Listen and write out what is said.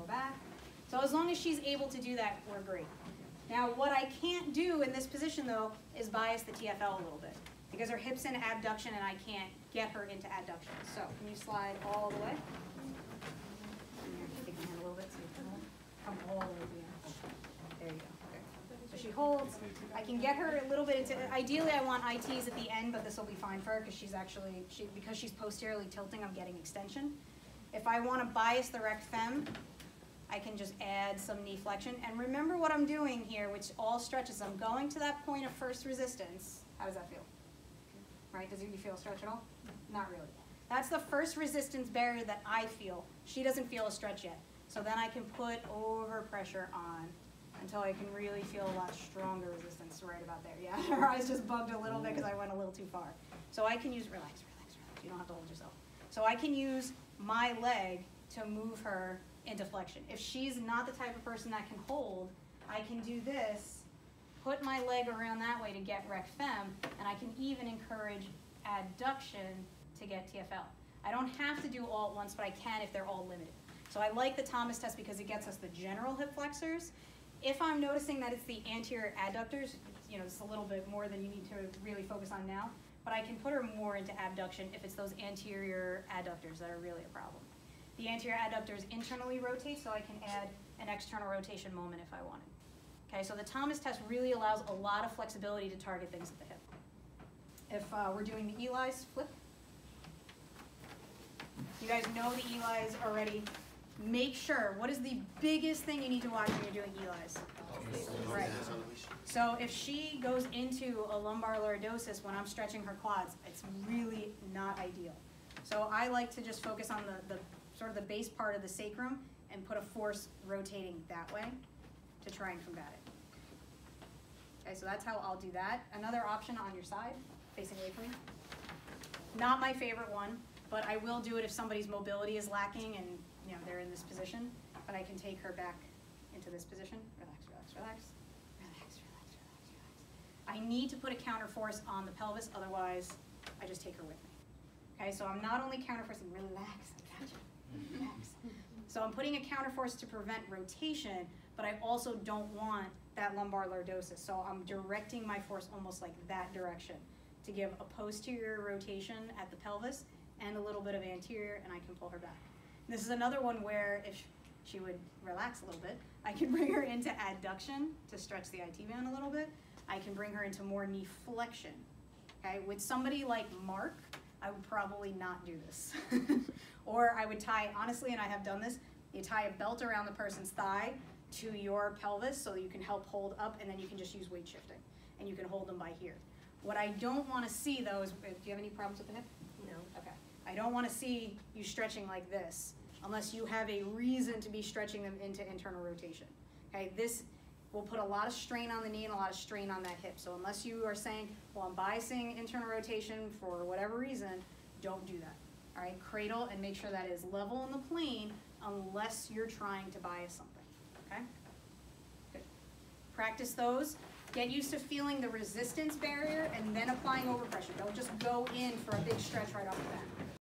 go back. So as long as she's able to do that, we're great. Now what I can't do in this position though is bias the TFL a little bit because her hip's in abduction and I can't get her into adduction. So can you slide all the way? Take my hand a little bit so you can come all the way to the end. There you go. Okay. So she holds. I can get her a little bit into, ideally I want ITs at the end, but this will be fine for her because she's actually, because she's posteriorly tilting, I'm getting extension. If I want to bias the rect fem, I can just add some knee flexion. And remember what I'm doing here, which all stretches. I'm going to that point of first resistance. How does that feel? Right? Does you feel a stretch at all? Not really. That's the first resistance barrier that I feel. She doesn't feel a stretch yet. So then I can put over pressure on until I can really feel a lot stronger resistance right about there. Yeah, her eyes just bugged a little bit because I went a little too far. So I can use, relax, relax, relax. You don't have to hold yourself. So I can use my leg to move her into flexion. If she's not the type of person that can hold, I can do this, put my leg around that way to get rec fem, and I can even encourage adduction to get TFL. I don't have to do all at once, but I can if they're all limited. So I like the Thomas test because it gets us the general hip flexors. If I'm noticing that it's the anterior adductors, you know, it's a little bit more than you need to really focus on now, but I can put her more into abduction if it's those anterior adductors that are really a problem. The anterior adductors internally rotate, so I can add an external rotation moment if I wanted. Okay, so the Thomas test really allows a lot of flexibility to target things at the hip. If we're doing the Eli's, flip. You guys know the Eli's already. Make sure, what is the biggest thing you need to watch when you're doing Eli's? Right. So if she goes into a lumbar lordosis when I'm stretching her quads, it's really not ideal. So I like to just focus on the sort of the base part of the sacrum and put a force rotating that way to try and combat it. Okay, so that's how I'll do that. Another option on your side, facing away from you. Not my favorite one, but I will do it if somebody's mobility is lacking and you know they're in this position, but I can take her back into this position. Relax, relax, relax. Relax, relax, relax, relax. I need to put a counter force on the pelvis, otherwise I just take her with me. Okay, so I'm not only counterforcing, relax, I got you, relax. So I'm putting a counterforce to prevent rotation, but I also don't want that lumbar lordosis. So I'm directing my force almost like that direction to give a posterior rotation at the pelvis and a little bit of anterior, and I can pull her back. This is another one where if she would relax a little bit, I can bring her into adduction to stretch the IT band a little bit. I can bring her into more knee flexion. Okay, with somebody like Mark, I would probably not do this. Or I would tie, honestly, and I have done this, you tie a belt around the person's thigh to your pelvis so that you can help hold up, and then you can just use weight shifting. And you can hold them by here. What I don't want to see, though, is, do you have any problems with the hip? No. Okay. I don't want to see you stretching like this unless you have a reason to be stretching them into internal rotation. Okay, this will put a lot of strain on the knee and a lot of strain on that hip. So unless you are saying, well, I'm biasing internal rotation for whatever reason, don't do that. All right, cradle and make sure that is level on the plane unless you're trying to bias something. Okay? Good. Practice those. Get used to feeling the resistance barrier and then applying overpressure. Don't just go in for a big stretch right off the bat.